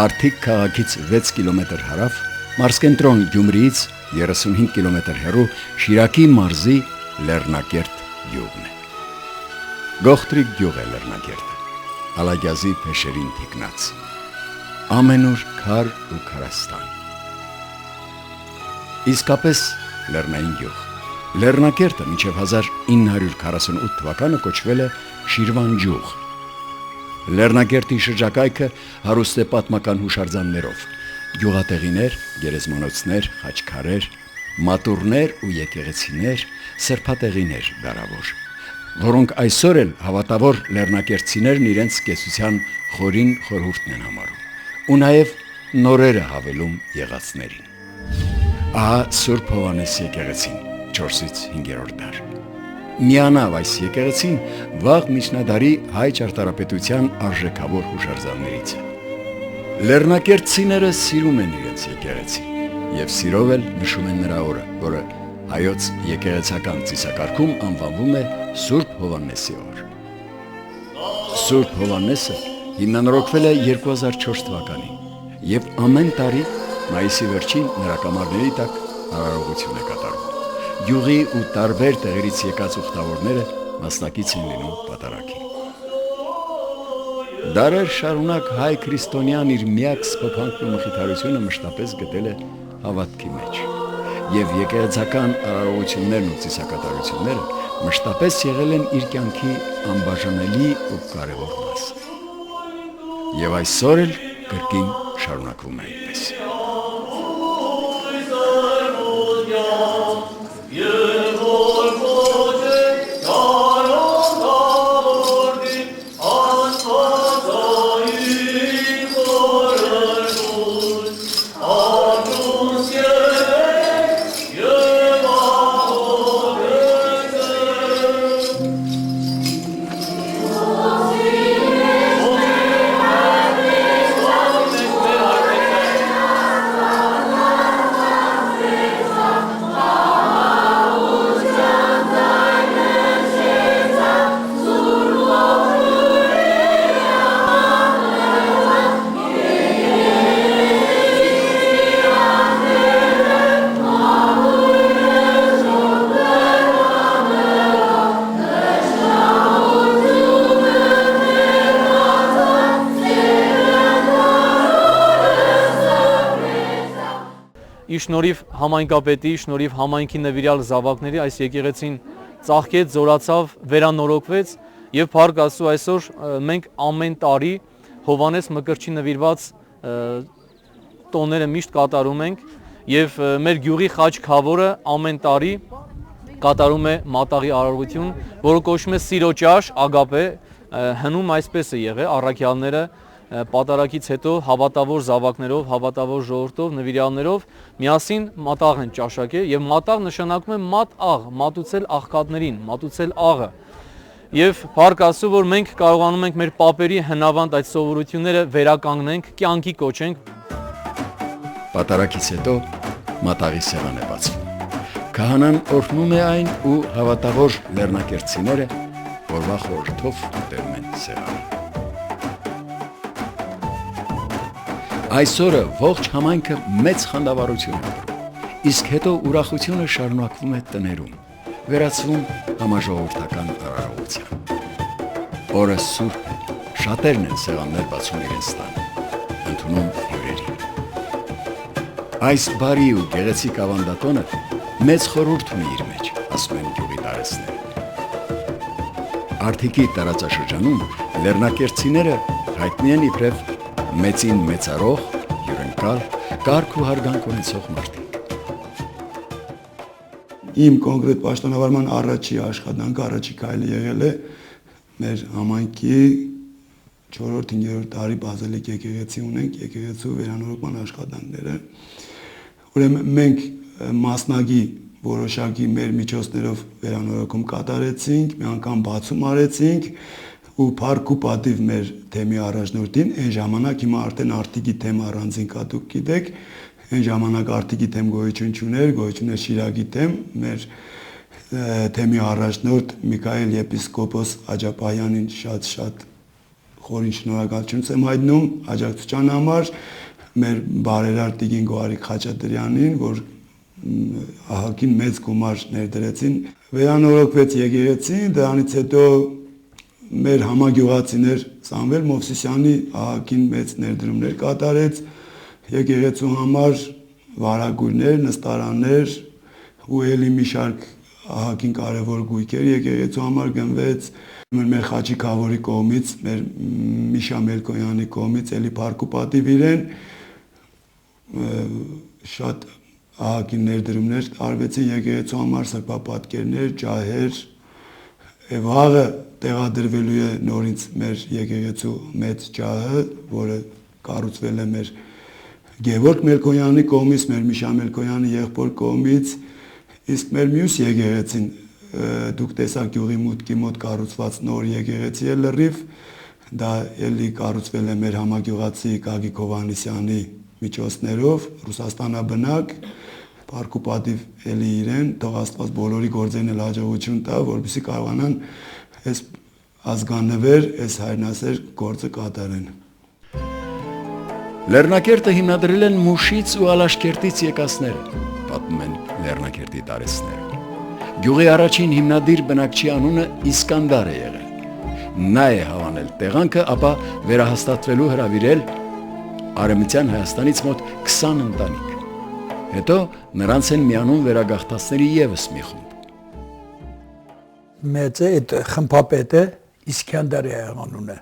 Արթիկ քաղաքից 6 կիլոմետր հարավ, մարզկենտրոն Գյումրիից 35 կիլոմետր հեռու Շիրակի մարզի Լեռնակերտ գյուղն է։ Գողտրիկ գյուղ է Լեռնակերտը, Ալագյազի փեշերին թիկնած, ամենուր քար ու քարաստան։ Իսկապես լեռնային գյուղ։ Լեռնակերտը մինչև 1948 թվականը կոչվել է Շիրվան գյուղ։ Լեռնակերտի շրջակայքը հարուստ է պատմական հուշարձաններով, գյուղատեղիներ, գերեզմանոցներ, խաչքարեր, մատուռներ ու եկեղեցիներ, սրբատեղիներ դարավոր, որոնք այսօր էլ հավատավոր լեռնակերտցիներն իրենց կեսության խորին խորհուրդն են համարում, ու նաև նորերը հավելում եղածներին։ Ահա Սուրբ Հովհաննես եկեղեցին 4-ից 5-րդ դար։ Միանավ այս եկեղեցին վաղ միջնադարի հայ ճարտարապետության արժեքավոր հուշարձաններից է։ Լեռնակերտցիները սիրում են իրենց եկեղեցին եւ սիրով էլ նշում են նրա օրը, որը հայոց եկեղեցական ծիսակարգում անվանվում է Սուրբ Հովհաննեսի օր։ Սուրբ Հովհաննեսը հիմնանորոգվել է 2004 թվականին եւ ամեն տարի մայիսի վերջին նրա կամարների տակ արարողություն է կատարում։ Գյուղի ու տարբեր տեղերից եկած ուխտավորները մասնակից են լինում պատարագին։ Դարեր շարունակ հայ քրիստոնյան իր միակ սփոփանքն ու մխիթարությունը մշտապես գտել է հավատքի մեջ, եւ եկեղեցական արարողություններն ու ծիսակատարությունները մշտապես եղել են իր կյանքի անբաժանելի ու կարևոր մասը։ Եվ այսօր էլ կրկին շարունակվում է այդպես։ Շնորհիվ համայնքապետի, շնորհիվ համայնքի նվիրյալ զավակների այս եկեղեցին ծաղկեց, զորացավ, վերանորոգվեց եւ փառք Աստծո այսօր մենք ամեն տարի Հովհաննես Մկրտչի նվիրված տոները միշտ կատարում ենք եւ մեր գյուղի խաչքավորը ամեն տարի կատարում է մատաղի արարողություն, որը կոչվում է Սիրո ճաշ, Ագապե, հնում այսպես է եղել առաքյալները պատարագից հետո հավատավոր զավակներով, հավատավոր ժողովրդով, նվիրյալներով միասին մատաղ են ճաշակել եւ մատաղ նշանակում է մատ աղ, մատուցել աղքատներին, մատուցել աղը։ Եվ փառք Աստծո, որ մենք կարողանում ենք մեր պապերի հնավանդ այդ սովորությունները վերականգնենք, կյանքի կոչենք։ Պատարագից հետո մատաղի սեղան է բացվում։ Քահանան օրհնում է այն ու հավատավոր լեռնակերտցիները օրվա խորհրդով ուտում են սեղանը։ Այսօրը ողջ համայնքը մեծ խանդավառություն է կրում, իսկ հետո ուրախությունը շարունակվում է տներում, վերածվում համաժողովրդական արարողության։ Օրը սուրբ է, շատերն են սեղաններ բացում իրենց տանը, ընդունում հյուրերին։ Այս բարի ու գեղեցիկ ավանդատոնը մեծ խորհուրդ ունի իր մեջ, ասում են գյուղի տարեցները։ Արթիկի տարածաշրջանում լեռնակերտցիները հայտնի են իբրև մեծին մեծարող, հյուրընկալ, կարգ ու հարգանք ունեցող մարդիկ։ Իմ կոնկրետ պաշտոնավարման առաջի աշխատանքը, առաջի քայլը եղել է մեր համայնքի 4-5-րդ տարի բազիլիկ եկեղեցի ունենք, եկեղեցու վերանորոգման աշխատանքները։ Ուրեմն մենք մասնագի որոշակի մեր միջոցներով վերանորոգում կատարեցինք, մի անգամ բացում արեցինք ու փառք ու պատիվ մեր թեմի առաջնորդին, այն ժամանակ հիմա արդեն Արթիկի թեմ առանձին կա, դուք գիտեք, այն ժամանակ Արթիկի թեմ գոյություն չուներ, գոյություն էր Շիրակի թեմ, մեր թեմի առաջնորդ Միքայել եպիսկոպոս Աջապահյանին շատ խորին շնորհակալություն եմ հայտնում աջակցության համար մեր բարերար Տիկին Գոհարիկ Խաչատրյանին, որ ահագին մեծ գումար ներդրեցին, վերանորոգվեց եկեղեցին, դրանից հետո մեր համագյուղացիներ Սամվել Մովսիսյանի ահագին մեծ ներդրումներ կատարեց եկեղեցու համար, վարագույրներ, նստարաններ ու ելի մի շարք ահագին կարևոր գույքեր եկեղեցու համար գնվեց մեր Խաչի Քավորի կողմից, մեր Միշա Մելքոյանի կողմից ելի փառք ու պատիվ իրեն շատ ահագին ներդրումներ արվեցին եկեղեցու համար, սրբապատկերներ, ջահեր, վաղը տեղադրվելու է նորից մեր եկեղեցու մեծ ջահը, որը կառուցվել է մեր Գևորգ Մելքոյանի կողմից, մեր Միշա Մելքոյանի եղբոր կողմից, իսկ մեր մյուս եկեղեցին դուք տեսաք գյուղի մուտքի մոտ կառուցված նոր եկեղեցի է լրիվ, դա էլի կառուցվել է մեր համագյուղացի Գագիկ Հովհաննիսյանի միջոցներով, Ռուսաստանաբնակ, փառք ու պատիվ էլի իրեն, թող Աստված բոլորի գործերին էլ հաջողություն տա, որպեսզի կարողանան այս ազգանվեր, այս հայրենասեր գործը կատարեն։ Լեռնակերտը հիմնադրել են Մուշից ու Ալաշկերտից եկածները, պատմում են Լեռնակերտի տարեցները։ Գյուղի առաջին հիմնադիր բնակչի անունը Իսկանդար է եղել։ Նա է հավանել տեղանքը, ապա վերահաստատվելու հրավիրել Արևմտյան Հայաստանից մոտ 20 ընտանիք։ Հետո նրանց են միանում վերագաղթածների ևս մի խումբ։ Մեծը այդ խմբապետը Իսկանդար է անունը։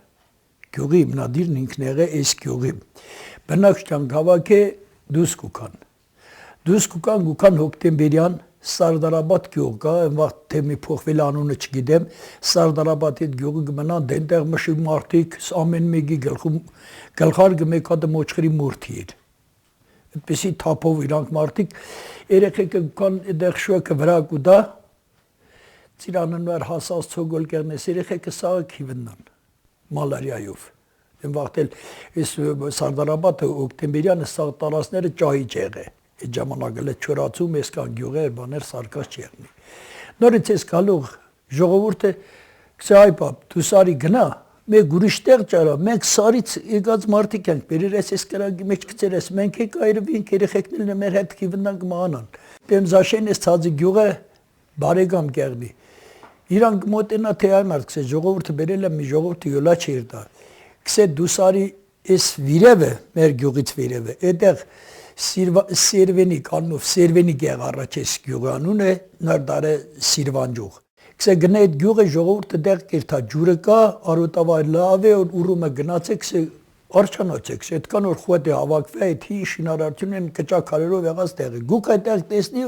Գյուղի հիմնադիրն ինքն եղել այս գյուղի։ Բնակչության քաղաքը Դուսկուկան։ Դուսկուկան գուքան հոկտեմբերյան Սարդարաբադ գյուղ կա, վաղ թե մի փոխվել անունը չգիտեմ, Սարդարաբադի գյուղը գմնան դենտեղ մշի մարդիկ, ամեն մեկի գլխար գմեկատը մոչխրի մուրթի էր։ Այդպեսի թափով իրանք մարդիկ, երեխեքը կան այդեղ շուակը վրա կուտա, ծիրանը նոր հասած ցոգոլ կերնես, երեխեքը սաղը քիվնան, մալարիայով։ Եմ վաղտել այս Սարդարաբադը հոկտեմբերյանը սաղ տարածները ճահիճ եղե։ Այդ ժամանակը չորացում ես կան գյուղեր, բաներ սարկած չեղնի։ Նորից ես գալուղ ժողովուրդը կսե այ պապ, դու սարի գնա, մեկ ուրիշ տեղ ճարա, մենք սարից եկած մարդիկ ենք, բերեր ես կրագի մեջ գցեր ես, մենք եք այրվինք, երեխեքներն մեր հետ կիվնանք մանան։ Պեմզաշեն ես ցածի գյուղը բարեկամ կեղնի։ Իրանք մոտենա թե այն մարդ կսե ժողովուրդը բերել է մի ժողովուրդը յոլա չեր տա։ Կսե դու սարի այս վիրևը, մեր գյուղից վիրևը, այդեղ Սերվենի կանով Սերվենի գեղ առաջես գյուղի անուն է, նոր դարը Սիրվանջուղ։ Կսե գնա այդ գյուղը ժողովուրդը դեղ կերթա ջուրը կա, արոտավայր լավ է, ուրումը գնացեք, կսե արչանացեք, կսե այդքան որ խուետ է հավաքվի, այդ հի շինարարություն են կճակարերով եղած տեղը։ Գուք այդտեղ տեսնի,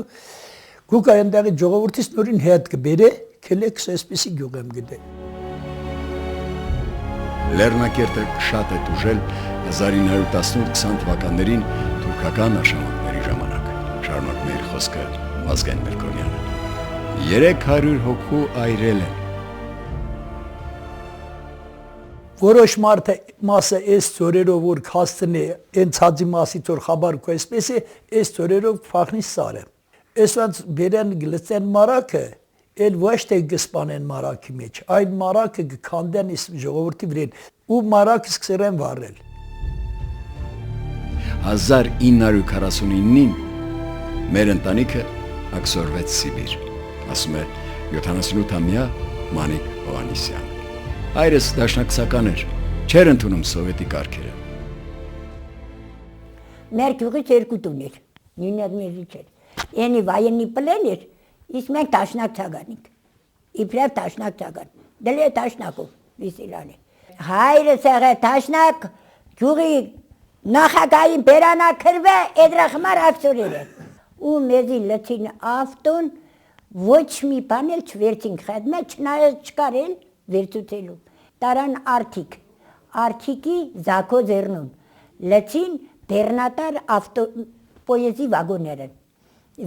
գուք այնտեղի ժողովրդից նորին հետ կբերե, քելե կսե այսպեսի գյուղ եմ գտե։ Լեռնակերտը շատ է տուժել 1918-20 թվականներին թուրքական աշամանքների ժամանակ, շարունակ մեր խոսքը Վազգեն Մելքոնյանը։ 300 հոգու այրել են։ Որոշ մասը այս ծորերով որ կհաստնի, այն ցածի մասից որ խաբար կո այսպես է, այս ծորերով փախնի սարը։ Այսպես բերեն գլծեն մարակը, էլ ոչ թե գսպանեն մարակի մեջ, այդ մարակը կքանդեն իս ժողովրդի վրեն, ու մարակը սկսեն վառել։ 1949-ին մեր ընտանիքը աքսորվեց Սիբիր, ասում է 78-ամյա Մանիկ Հովհաննիսյան։ Հայրս դաշնակցական էր, չէր ընդունում սովետի կարգերը։ Մեր գյուղից երկու տուն էր, նույնად մեզի չէր։ Ենի վայենի պլեն էր, իսկ մենք տաշնակ ցագանինք։ Իբրև տաշնակ ցագան։ Դե տաշնակով վիսիլանի։ Հայրս եղե տաշնակ գյուղի նախագահի բերանաքրվե էդրախմար ակցորերը։ Ու մեզի լցին ավտոն ոչ մի բան էլ չվերցինք խedմե չնայած չկարել վերցուցելու։ Տարան արթիկ, արթիկի զակո ձեռնուն, լցին բեռնատար ավտո պոեզի վագոները։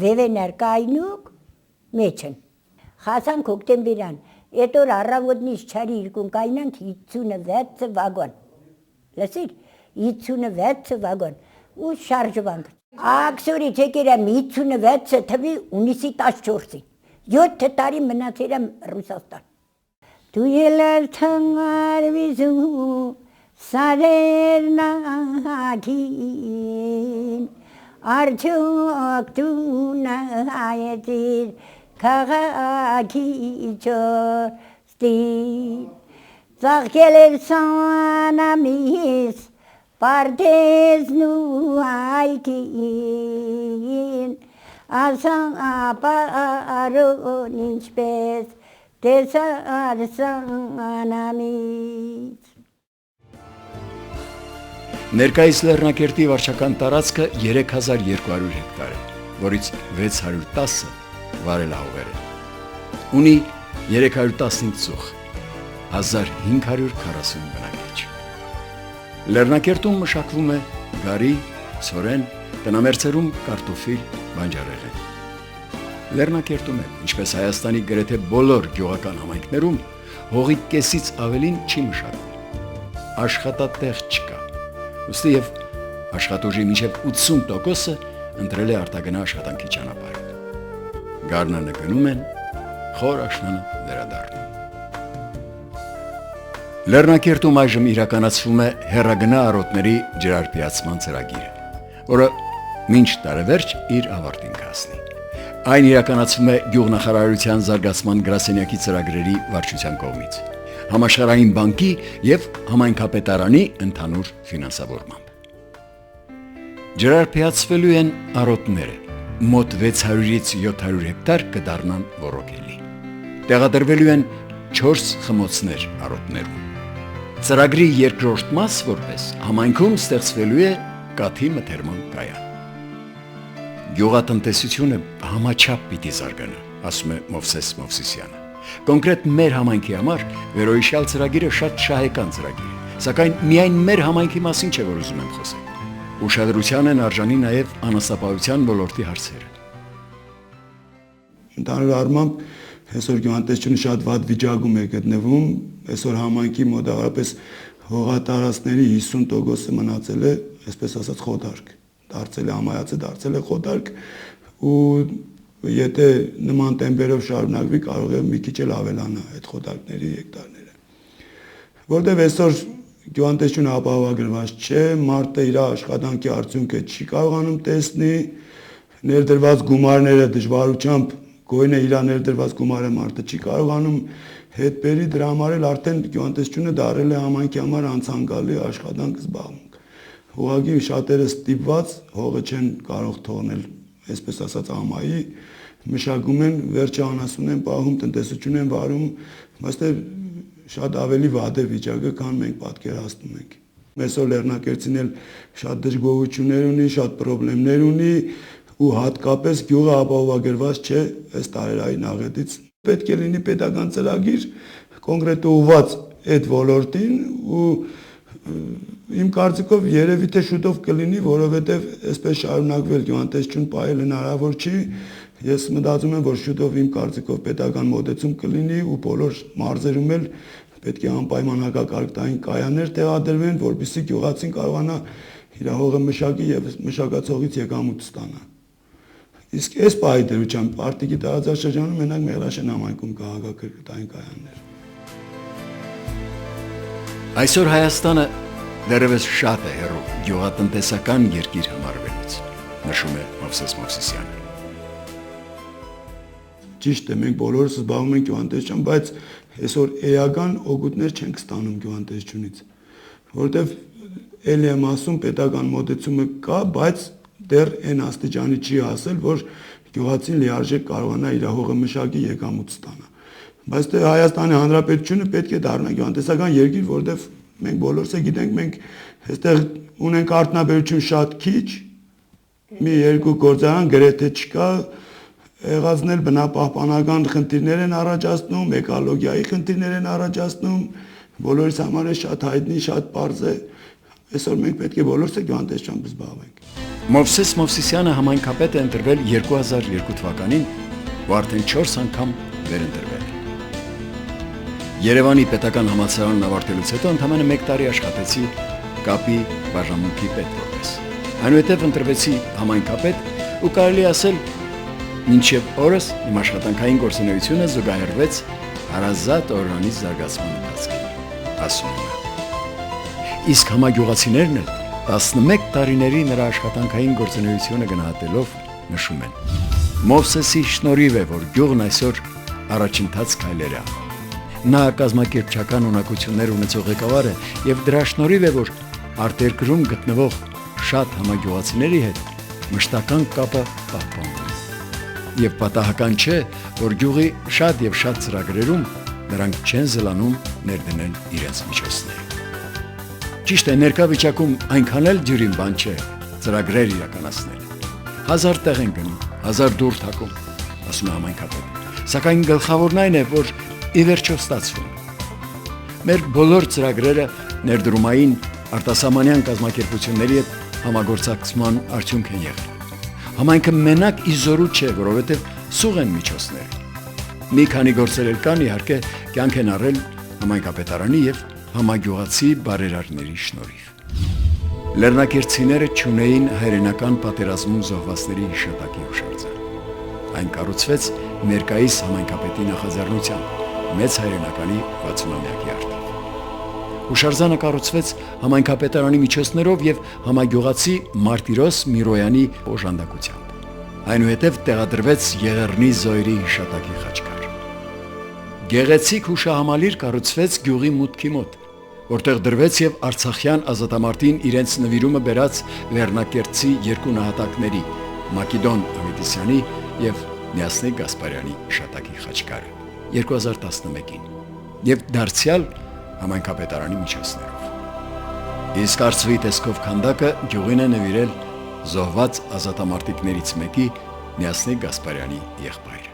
Վևեներ կայնուկ մեջն։ Խասանք հոկտեմբերյան, էդ օր առավոտնից չարի իրկուն կայնանք 56 վագոն։ Լսիր, 56 վագոն ու շարժվանք։ Աքսորից եկել եմ 56-ը թվի ունիսի 14-ին։ 7 տարի մնացել եմ Ռուսաստան։ Դու ելար թանգար վիզու, սարերն ահագին, արդյոք դու նայեցիր քաղաքի ճորտին, ծաղկել էր սանամիս պարտեզն ու այգին, ասապարոն ինչպես տեսար սանամից։ Ներկայիս Լեռնակերտի վարչական տարածքը 3200 հեկտար է, որից 610-ը վարելահողեր են։ Ունի 315 ծուխ, 1540 բնակիչ։ Լեռնակերտում մշակվում է գարի, ցորեն, տնամերձերում կարտոֆիլ, բանջարեղեն։ Լեռնակերտում է, ինչպես Հայաստանի գրեթե բոլոր գյուղական համայնքներում, հողի կեսից ավելին չի մշակվում։ Աշխատատեղ չկա։ Ուստի եւ աշխատուժի մինչև 80%-ը ընտրել է արտագնա աշխատանքի ճանապարհը։ Գարնանը գնում են, խոր աշնանը վերադառնում։ Լեռնակերտում այժմ իրականացվում է հեռագնա առօրտների ջրարբիացման ծրագիրը, որը մինչ տարեվերջ իր ավարտին կհասնի։ Այն իրականացվում է Գյուղնախարարության զարգացման գրասենյակի ծրագրերի վարչության կողմից, Համաշխարհային բանկի եւ Համայնքապետարանի ընդհանուր ֆինանսավորմամբ։ Ջրարբիացվելու են առօրտները, մոտ 600-ից 700 հեկտար կդառնան ոռոգելի։ Տեղադրվելու են 4 խմոցներ առօրտներում։ Ծրագրի երկրորդ մաս որպես համայնքում ստեղծվելու է կաթի մթերման կայան։ Գյուղատնտեսությունը համաչափ պիտի զարգանա, ասում է Մովսես Մովսիսյանը։ Կոնկրետ մեր համայնքի համար վերոհիշյալ ծրագիրը շատ շահեկան ծրագիր է, սակայն միայն մեր համայնքի մասին չէ, որ ուզում եմ խոսել։ Ուշադրության են արժանի նաև անասնապահության ոլորտի հարցերը։ Ընդհանուր առմամբ այսօր գյուղատնտեսությունը շատ վատ վիճակում է գտնվում, այսօր համայնքի մոտավորապես հողատարածքների 50%-ը մնացել է, այսպես ասած, խոդարկ, դարձել է համայացը, դարձել է խոդարկ ու եթե նման տեմպերով շարունակվի կարող է մի քիչ էլ ավելանա այդ խոդարկների հեկտարները։ Որտեղ այսօր գյուղատնտեսությունը ապահովագրված չէ, մարդը իր աշխատանքի արդյունքը չի կարողանում տեսնի, ներդրված գումարները դժվարությամբ գոյնը իր ներդրված գումարը մարդը չի կարողանում հետ բերի, դրա համար էլ արդեն գյուղատնտեսությունը դարել է համայնքի համար անցանկալի աշխատանք զբաղմունք։ Ուղղակի շատերը ստիպված հողը չեն կարող թողնել, այսպես ասած, ամայի, մշակում են, վերջը անասուն են պահում, տնտեսություն են վարում, այստեղ շատ ավելի վատ է վիճակը, քան մենք պատկերացնում ենք։ Այսօր Լեռնակերտին էլ շատ դժգոհություններ ունի, շատ խնդիրներ ունի ու հատկապես գյուղը ապահովագրված չէ այս տարերային աղետից։ Պետք է լինի պետական ծրագիր կոնկրետ ուղղված այդ ոլորտին ու իմ կարծիքով երևի թե շուտով կլինի, որովհետև այսպես շարունակվել գյուղատնտեսություն պահել հնարավոր չի։ Ես մտածում եմ, որ շուտով իմ կարծիքով պետական մոտեցում կլինի ու բոլոր մարզերում էլ պետք է անպայման հակակարգտային կայաններ տեղադրվեն, որպեսզի գյուղացին կարողանա իր հողը մշակի եւ մշակացողից եկամուտ ստանա։ Իսկ այս պահի դրությամբ Արտիկի տարածաշրջանում մենակ Մեղրաշեն համայնքում կա հակակարգտային կայաններ։ Այսօր Հայաստանը դեռևս շատ է հեռու գյուղատնտեսական երկիր համարվելուց, նշում է Մովսես Մովսիսյանը։ Ճիշտ է, մենք բոլորս զբաղվում ենք գյուղատնտեսությամբ, բայց այսօր էական օգուտներ չենք ստանում գյուղատնտեսությունից, որովհետև ելի եմ ասում, պետական մոտեցումը կա, բայց դեռ այն աստիճանի չի հասել, որ գյուղացին լիարժեք կարողանա իր հողը մշակի եկամուտ ստանա։ Բայց դե Հայաստանի Հանրապետությունը պետք է դառնա գյուղատնտեսական երկիր, որովհետև մենք բոլորս գիտենք, մենք այստեղ ունենք արտոնաբերություն շատ քիչ, մի երկու գործարան գրեթե չկա, եղածն էլ բնապահպանական խնդիրներ են առաջացնում, էկոլոգիայի խնդիրներ են առաջացնում, բոլորիս համար է շատ հայտնի, շատ պարզ է, այսօր մենք պետք է բոլորս գյուղատնտեսությամբ զբաղվենք։ Մովսես Մովսիսյանը համայնքապետ է ընտրվել 2002 թվականին ու արդեն 4 անգամ վերընտրվել է։ Երևանի պետական համալսարանն ավարտելուց հետո ընդամենը 1 տարի աշխատեցի կապի բաժանմունքի պետ որպես։ Այնուհետև ընտրվեցի համայնքապետ ու կարելի ասել մինչև օրս իմ աշխատանքային գործունեությունը զուգահեռվեց հարազատ օրրանից զարգացման ընթացքին, ասում եմ։ իսկ համագյուղացիներն էլ 11 տարիների նրա աշխատանքային գործունեությունը գնահատելով նշում են. Մովսեսի շնորհիվ է, որ գյուղն այսօր առաջընթաց քայլեր է անում։ Նա կազմակերպչական ունակություններ ունեցող ղեկավար է եւ դրա շնորհիվ է, որ արտերկրում գտնվող շատ համագյուղացիների հետ մշտական կապը պահպանվում է։ Եվ պատահական չէ, որ գյուղի շատ եւ շատ ծրագրերում նրանք չեն զլանում ներդնել իրենց միջոցները։ Ճիշտ է, ներկա վիճակում այնքան էլ դյուրին բան չէ ծրագրեր իրականացնել։ 1000 տեղ են գնում, 1000 դուռ թակում, ասում է համայնքապետը։ Սակայն գլխավորն այն է, որ ի վերջո ստացվում։ Մեր բոլոր ծրագրերը ներդրումային արտասահմանյան կազմակերպությունների հետ համագործակցման արդյունք են եղել։ Համայնքը մենակ իզորու չէ, որովհետև սուղ են միջոցները։ Մի քանի գործեր էլ կան, իհարկե, կյանք են առել համայնքապետարանի եւ համագյուղացի բարերարների շնորհիվ։ Լեռնակերտցիները չունեին հայրենական պատերազմում զոհվածների հիշատակի հուշարձան։ Այն կառուցվեց ներկայիս համայնքապետի նախաձեռնությամբ մեծ հայրենականի 60-ամյակի արդիվ։ Հուշարձանը կառուցվեց համայնքապետարանի միջոցներով եւ համագյուղացի Մարտիրոս Միրոյանի օժանդակությամբ։ Այնուհետև տեղադրվեց Եղեռնի զոհերի հիշատակի խաչքար։ Գեղեցիկ հուշահամալիր կառուցվեց գյուղի մուտքի մոտ, որտեղ դրվեց եւ Արցախյան ազատամարտին իրենց նվիրումը բերած Լեռնակերտցի երկու նահատակների Մակիդոն Ավետիսյանի եւ Նյասնիկ Գասպարյանի հիշատակի խաչքարը 2011-ին եւ դարձյալ համայնքապետարանի միջոցներով։ Իսկ արծվի տեսքով քանդակը գյուղին է նվիրել զոհված ազատամարտիկներից մեկի Նյասնիկ Գասպարյանի եղբայրը։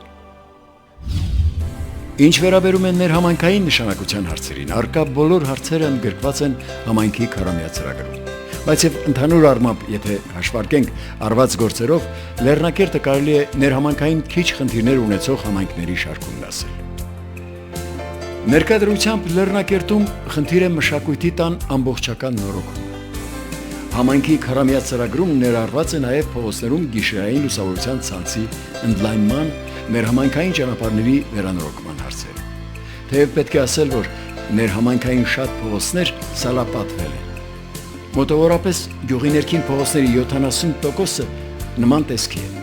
Ինչ վերաբերում են ներհամայնքային նշանակության հարցերին, արկա բոլոր հարցերը ընդգրկված են համայնքի քարամյա ծրագրում։ Բայց եւ ընդհանուր առմամբ, եթե հաշվարկենք արված գործերով, Լեռնակերտը կարելի է ներհամայնքային քիչ խնդիրներ ունեցող համայնքների շարքում դասել։ Ներկայությամբ Լեռնակերտում խնդիր է մշակույթի տան ամբողջական նորոգումը։ Համայնքի քարամյա ծրագրում ներառված է նաև փողոցներում գիշերային լուսավորության ցանցի ընդլայնման, ներհամայնքային ճանապարհների վերանորոգման հարցերը։ Թեև պետք է ասել, որ ներհամայնքային շատ փողոցներ սալապատվել են։ Մոտավորապես գյուղի ներքին փողոցների 70%-ը նման տեսքի են։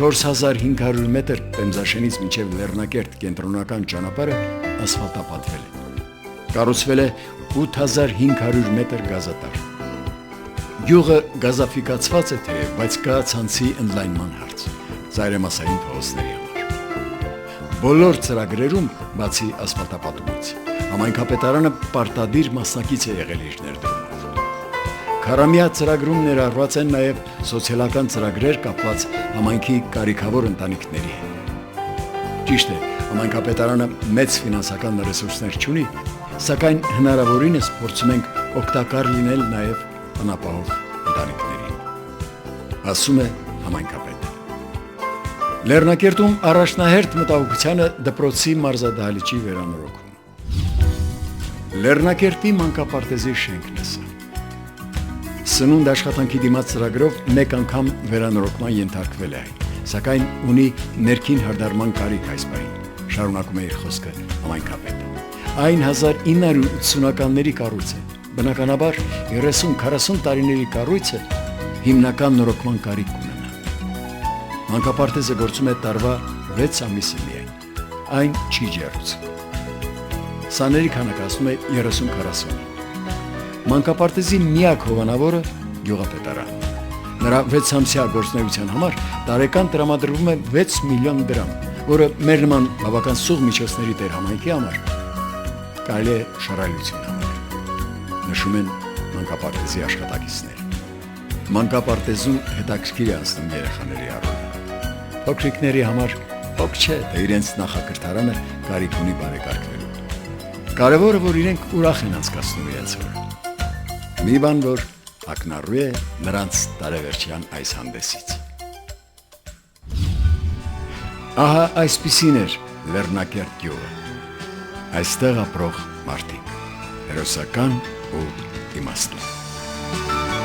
4500 մետր Պեմզաշենից մինչև Լեռնակերտ կենտրոնական ճանապարհը ասֆալտապատվել է։ Կառուցվել է 8500 մետր գազատար։ Գյուղը գազաֆիկացված է թեև, բայց կա ցանցի ընդլայնման հարց ծայրամասային փողոցների համար։ Բոլոր ծրագրերում, բացի ասֆալտապատումից, համայնքապետարանը պարտադիր մասնակից է եղել իր ներդրումով։ Քարամյա ծրագրում ներառված են նաև սոցիալական ծրագրեր կապված համայնքի կարիքավոր ընտանիքների հետ։ Ճիշտ է, համայնքապետարանը մեծ ֆինանսական ռեսուրսներ չունի, սակայն հնարավորինս փորձում ենք օգտակար լինել նաև անապահով ընտանիքներին, ասում է համայնքապետը։ Լեռնակերտում առաջնահերթ մտահոգությանը դպրոցի մարզադահլիճի վերանորոգումը։ Լեռնակերտի մանկապարտեզի շենքն է սա։ Սնունդ աշխատանքի դիմաց ծրագրով մեկ անգամ վերանորոգման ենթարկվել է այն, սակայն ունի ներքին հարդարման կարիք այս պահին, շարունակում է իր խոսքը համայնքապետը։ Այն 1980-ականների կառույց է։ Բնականաբար 30-40 տարիների կառույցը հիմնական նորոգման կարիք ունենա։ Մանկապարտեզը գործում է տարվա 6 ամիսը միայն։ Այն չի ջեռուցվում։ Սաների քանակը ասում է 30-40։ Մանկապարտեզի միակ հովանավորը գյուղապետարանն է։ Նրա 6 ամսյա գործունեության համար տարեկան տրամադրվում է 6 միլիոն դրամ, որը մեր նման բավական սուղ միջոցների տեր համայնքի համար կարելի է շռայլություն համարել, նշում են մանկապարտեզի աշխատակիցները։ Մանկապարտեզում հետաքրքիր է անցնում երեխաների առօրյա։ Փոքրիկների համար փոք չէ, թե իրենց նախակրթարանը կարիք ունի բարեկարգվելու։ Կարևորը, որ իրենք ուրախ են անցկացնում իրենց օրը։ Մի բան, որ ակնառու է նրանց տարեվերջյան այս հանդեսից։ Ահա այսպիսին էր Լեռնակերտ գյուղը։ Այստեղ ապրող մարդիկ, հերոսական ու իմաստուն։